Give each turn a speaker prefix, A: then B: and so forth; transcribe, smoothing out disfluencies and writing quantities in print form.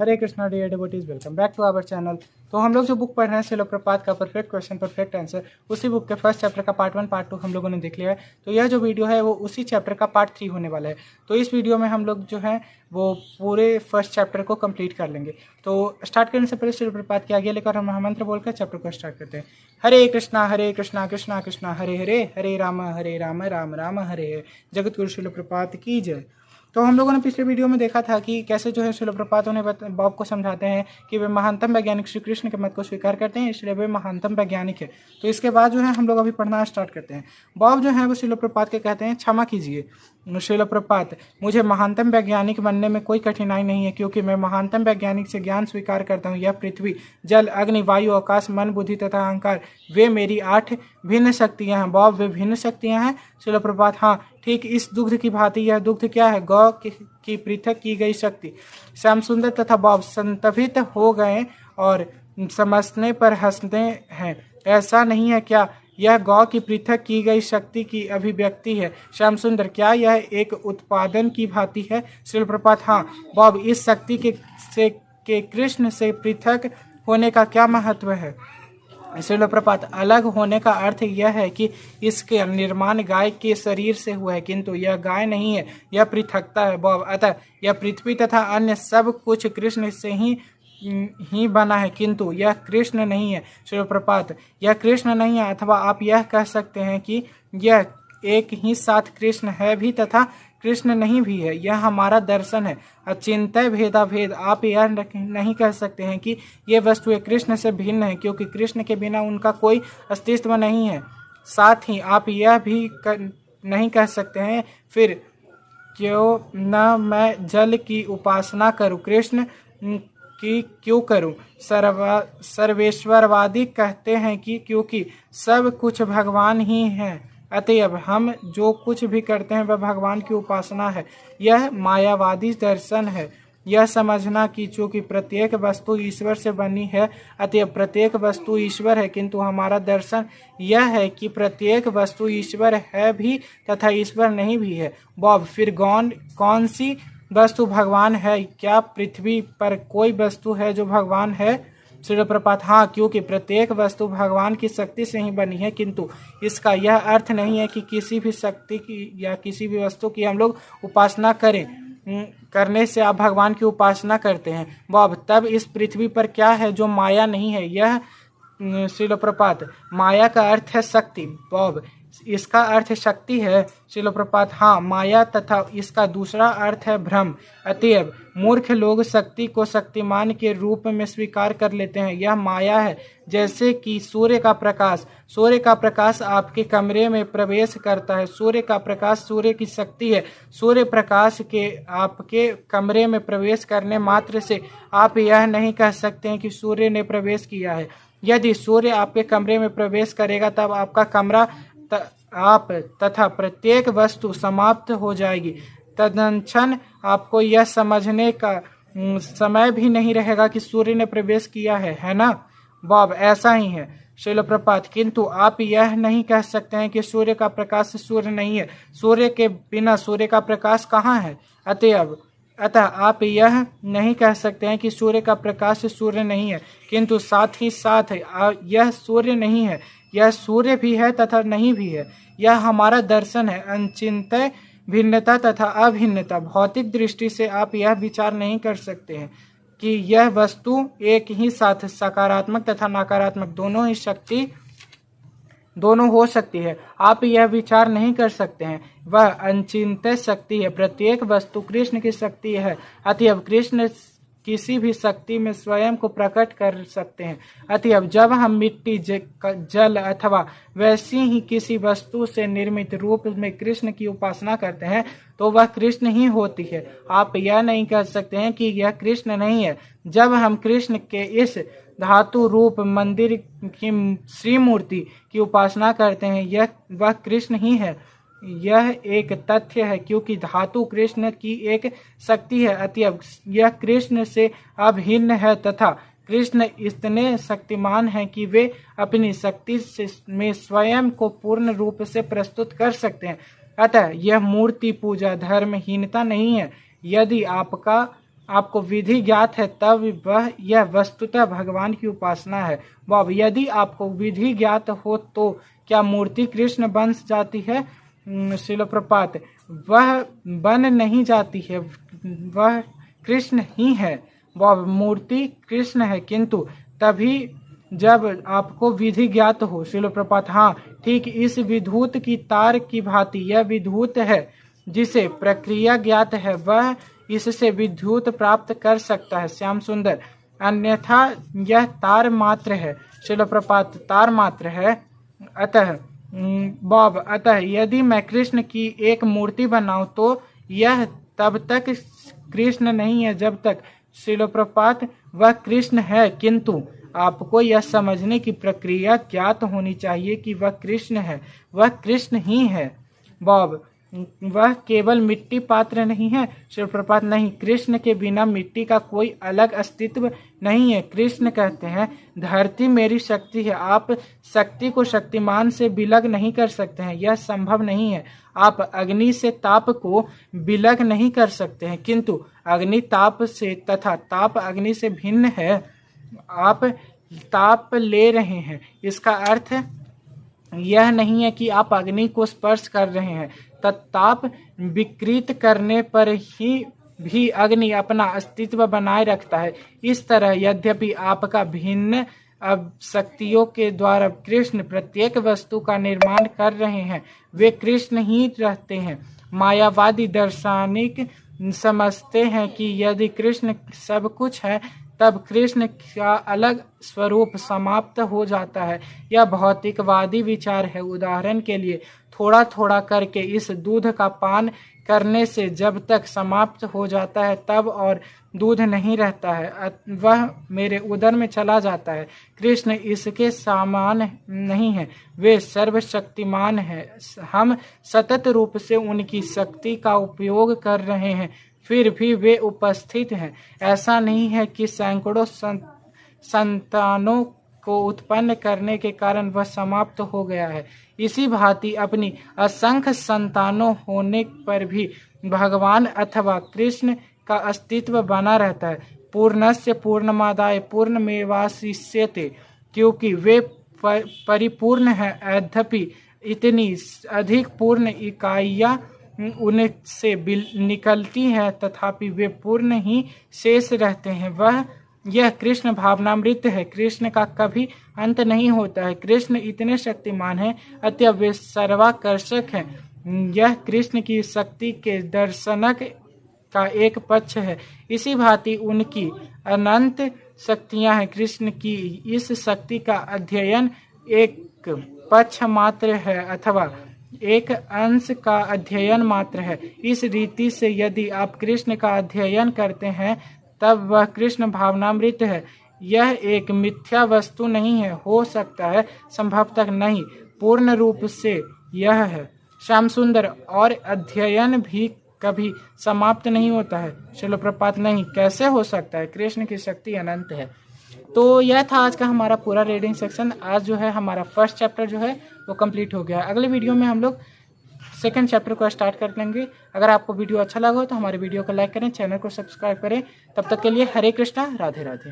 A: Hare Krishna dear devotees, welcome back to our channel. तो हम लोग जो बुक पढ़ रहे हैं शिल प्रपात का परफेक्ट क्वेश्चन परफेक्ट आंसर, उसी बुक के फर्स्ट चैप्टर का पार्ट 1 पार्ट 2 हम लोगों ने देख लिया है। तो यह जो वीडियो है वो उसी चैप्टर का पार्ट 3 होने वाला है। तो इस वीडियो में हम लोग जो है वो पूरे फर्स्ट चैप्टर को कंप्लीट कर लेंगे। तो स्टार्ट करने से पहले शिल प्रपात के आगे लेकर हम महामंत्र बोलकर चैप्टर को स्टार्ट करते हैं। हरे कृष्णा कृष्णा कृष्णा हरे हरे, हरे राम राम राम हरे हरे। जगत गुरु शिल प्रपात की जय। तो हम लोगों ने पिछले वीडियो में देखा था कि कैसे जो है शिल प्रपात उन्हें बॉब को समझाते हैं कि वे महानतम वैज्ञानिक श्री कृष्ण के मत को स्वीकार करते हैं, इसलिए वे महानतम वैज्ञानिक है। तो इसके बाद जो है हम लोग अभी पढ़ना स्टार्ट करते हैं। बॉब जो है वो शिल प्रपात के कहते हैं, क्षमा कीजिए शिल प्रपात, मुझे महानतम वैज्ञानिक बनने में कोई कठिनाई नहीं है, क्योंकि मैं महानतम वैज्ञानिक से ज्ञान स्वीकार करता हूँ। यह पृथ्वी, जल, अग्नि, वायु, आकाश, मन, बुद्धि तथा अहंकार, वे मेरी 8 भिन्न शक्तियाँ हैं। बॉब, वे भिन्न शक्तियाँ हैं? शिल प्रपात, हाँ ठीक इस दुग्ध की भांति। यह दुग्ध क्या है? गौ की पृथक की गई शक्ति। श्याम सुंदर तथा बॉब संतभित हो गए और समझने पर हंसते हैं। ऐसा नहीं है क्या? यह गौ की पृथक की गई शक्ति की अभिव्यक्ति है। श्याम सुंदर, क्या यह एक उत्पादन की भांति है? शिल प्रपात, हाँ। बॉब, इस शक्ति के कृष्ण से पृथक होने का क्या महत्व है? शिल प्रपात, अलग होने का अर्थ यह है कि इसके निर्माण गाय के शरीर से हुआ है, किंतु यह गाय नहीं है, यह पृथकता है। बॉब, अतः यह पृथ्वी तथा अन्य सब कुछ कृष्ण से ही बना है, किंतु यह कृष्ण नहीं है। शिल प्रपात, यह कृष्ण नहीं है, अथवा आप यह कह सकते हैं कि यह एक ही साथ कृष्ण है भी तथा कृष्ण नहीं भी है। यह हमारा दर्शन है, अचिंत्य भेदा भेद। आप यह नहीं कह सकते हैं कि ये वस्तुएं कृष्ण से भिन्न है, क्योंकि कृष्ण के बिना उनका कोई अस्तित्व नहीं है। साथ ही आप यह भी नहीं कह सकते हैं, फिर क्यों न मैं जल की उपासना करूं, कृष्ण की क्यों करूं? सर्वेश्वरवादी कहते हैं कि क्योंकि सब कुछ भगवान ही है, अतएव हम जो कुछ भी करते हैं वह भगवान की उपासना है। यह मायावादी दर्शन है। यह समझना कि चूंकि प्रत्येक वस्तु ईश्वर से बनी है, अतएव प्रत्येक वस्तु ईश्वर है, किंतु हमारा दर्शन यह है कि प्रत्येक वस्तु ईश्वर है भी तथा ईश्वर नहीं भी है। बॉब, फिर कौन सी वस्तु भगवान है? क्या पृथ्वी पर कोई वस्तु है जो भगवान है? शिल प्रपात, हाँ, क्योंकि प्रत्येक वस्तु भगवान की शक्ति से ही बनी है, किंतु इसका यह अर्थ नहीं है कि किसी भी शक्ति की या किसी भी वस्तु की हम लोग उपासना करने से आप भगवान की उपासना करते हैं। बॉब, तब इस पृथ्वी पर क्या है जो माया नहीं है? यह शिल प्रपात, माया का अर्थ है शक्ति। बॉब, इसका अर्थ शक्ति है? शिल प्रपात, हाँ, माया तथा इसका दूसरा अर्थ है भ्रम। अतएव मूर्ख लोग शक्ति को शक्तिमान के रूप में स्वीकार कर लेते हैं। यह माया है, जैसे कि सूर्य का प्रकाश आपके कमरे में प्रवेश करता है। सूर्य का प्रकाश सूर्य की शक्ति है। सूर्य प्रकाश के आपके कमरे में प्रवेश करने मात्र से आप यह नहीं कह सकते हैं कि सूर्य ने प्रवेश किया है। यदि सूर्य आपके कमरे में प्रवेश करेगा तब आपका कमरा आप तथा प्रत्येक वस्तु समाप्त हो जाएगी। तदक्षण आपको यह समझने का समय भी नहीं रहेगा कि सूर्य ने प्रवेश किया है ना? बॉब, ऐसा ही है। शिल प्रपात, किंतु आप यह नहीं कह सकते हैं कि सूर्य का प्रकाश सूर्य नहीं है। सूर्य के बिना सूर्य का प्रकाश कहाँ है? अतः आप यह नहीं कह सकते हैं कि सूर्य का प्रकाश सूर्य नहीं है, किंतु साथ ही साथ यह सूर्य नहीं है, यह सूर्य भी है तथा नहीं भी है। यह हमारा दर्शन है, अचिंत्य भिन्नता तथा अभिन्नता। भौतिक दृष्टि से आप यह विचार नहीं कर सकते हैं कि यह वस्तु एक ही साथ सकारात्मक तथा नकारात्मक दोनों हो सकती है। आप यह विचार नहीं कर सकते हैं। वह अचिंत्य शक्ति है। प्रत्येक वस्तु कृष्ण की शक्ति है, अतएव कृष्ण किसी भी शक्ति में स्वयं को प्रकट कर सकते हैं। अतएव जब हम मिट्टी, जल अथवा वैसी ही किसी वस्तु से निर्मित रूप में कृष्ण की उपासना करते हैं तो वह कृष्ण ही होती है। आप यह नहीं कह सकते हैं कि यह कृष्ण नहीं है। जब हम कृष्ण के इस धातु रूप मंदिर की श्री मूर्ति की उपासना करते हैं, वह कृष्ण ही है। यह एक तथ्य है, क्योंकि धातु कृष्ण की एक शक्ति है, अतएव यह कृष्ण से अभिन्न है तथा कृष्ण इतने शक्तिमान हैं कि वे अपनी शक्ति में स्वयं को पूर्ण रूप से प्रस्तुत कर सकते हैं। अतः यह मूर्ति पूजा धर्महीनता नहीं है। यदि आपको विधि ज्ञात है तब वह यह वस्तुतः भगवान की उपासना है। वाह, यदि आपको विधि ज्ञात हो तो क्या मूर्ति कृष्ण बन जाती है? श्रील प्रपात, वह बन नहीं जाती है, वह कृष्ण ही है। वह मूर्ति कृष्ण है, किंतु तभी जब आपको विधि ज्ञात हो। श्रील प्रपात, हाँ ठीक इस विधूत की तार की भांति यह विधूत है। जिसे प्रक्रिया ज्ञात है वह इससे विद्युत प्राप्त कर सकता है। श्याम सुंदर, अन्यथा यह तार मात्र है। श्रील प्रपात, तार मात्र है। अतः बॉब, अतः यदि मैं कृष्ण की एक मूर्ति बनाऊं तो यह तब तक कृष्ण नहीं है जब तक। श्रील प्रपात, वह कृष्ण है, किंतु आपको यह समझने की प्रक्रिया ज्ञात होनी चाहिए कि वह कृष्ण है, वह कृष्ण ही है। बॉब, वह केवल मिट्टी पात्र नहीं है। श्रील प्रपात, नहीं, कृष्ण के बिना मिट्टी का कोई अलग अस्तित्व नहीं है। कृष्ण कहते हैं, धरती मेरी शक्ति है। आप शक्ति को शक्तिमान से विलग नहीं कर सकते हैं, यह संभव नहीं है। आप अग्नि से ताप को विलग नहीं कर सकते हैं, किंतु अग्नि ताप से तथा ताप अग्नि से भिन्न है। आप ताप ले रहे हैं, इसका अर्थ यह नहीं है कि आप अग्नि को स्पर्श कर रहे हैं। ताप विकृत करने पर ही भी अग्नि अपना अस्तित्व बनाए रखता है। इस तरह यद्यपि आपका भिन्न शक्तियों के द्वारा कृष्ण प्रत्येक वस्तु का निर्माण कर रहे हैं, वे कृष्ण ही रहते हैं। मायावादी दार्शनिक समझते हैं कि यदि कृष्ण सब कुछ है तब कृष्ण का अलग स्वरूप समाप्त हो जाता है। यह भौतिकवादी विचार है। उदाहरण के लिए, थोड़ा थोड़ा करके इस दूध का पान करने से जब तक समाप्त हो जाता है तब और दूध नहीं रहता है, वह मेरे उदर में चला जाता है। कृष्ण इसके समान नहीं है, वे सर्वशक्तिमान हैं। हम सतत रूप से उनकी शक्ति का उपयोग कर रहे हैं, फिर भी वे उपस्थित हैं। ऐसा नहीं है कि सैकड़ों संतानों को उत्पन्न करने के कारण वह समाप्त हो गया है। इसी भांति अपनी असंख्य संतानों होने पर भी भगवान अथवा कृष्ण का अस्तित्व बना रहता है। पूर्णस्य पूर्णमादाय पूर्णमेवावशिष्यते, क्योंकि वे परिपूर्ण है। यद्यपि इतनी अधिक पूर्ण इकाइयां उनसे निकलती हैं, तथापि वे पूर्ण ही शेष रहते हैं। यह कृष्ण भावनामृत है। कृष्ण का कभी अंत नहीं होता है। कृष्ण इतने शक्तिमान हैं, अतः वे सर्वाकर्षक हैं। यह कृष्ण की शक्ति के दर्शनक का एक पक्ष है। इसी भांति उनकी अनंत शक्तियां हैं। कृष्ण की इस शक्ति का अध्ययन एक पक्ष मात्र है अथवा एक अंश का अध्ययन मात्र है। इस रीति से यदि आप कृष्ण का अध्ययन करते हैं तब वह कृष्ण भावनामृत है। यह एक मिथ्या वस्तु नहीं है। हो सकता है, संभवतः नहीं, पूर्ण रूप से यह है। श्याम सुंदर, और अध्ययन भी कभी समाप्त नहीं होता है। श्रील प्रपात, नहीं, कैसे हो सकता है? कृष्ण की शक्ति अनंत है। तो यह था आज का हमारा पूरा रीडिंग सेक्शन। आज जो है हमारा फर्स्ट चैप्टर जो है वो कंप्लीट हो गया। अगले वीडियो में हम लोग सेकंड चैप्टर को स्टार्ट कर लेंगे। अगर आपको वीडियो अच्छा लगा हो तो हमारे वीडियो को लाइक करें, चैनल को सब्सक्राइब करें। तब तक के लिए हरे कृष्णा, राधे राधे।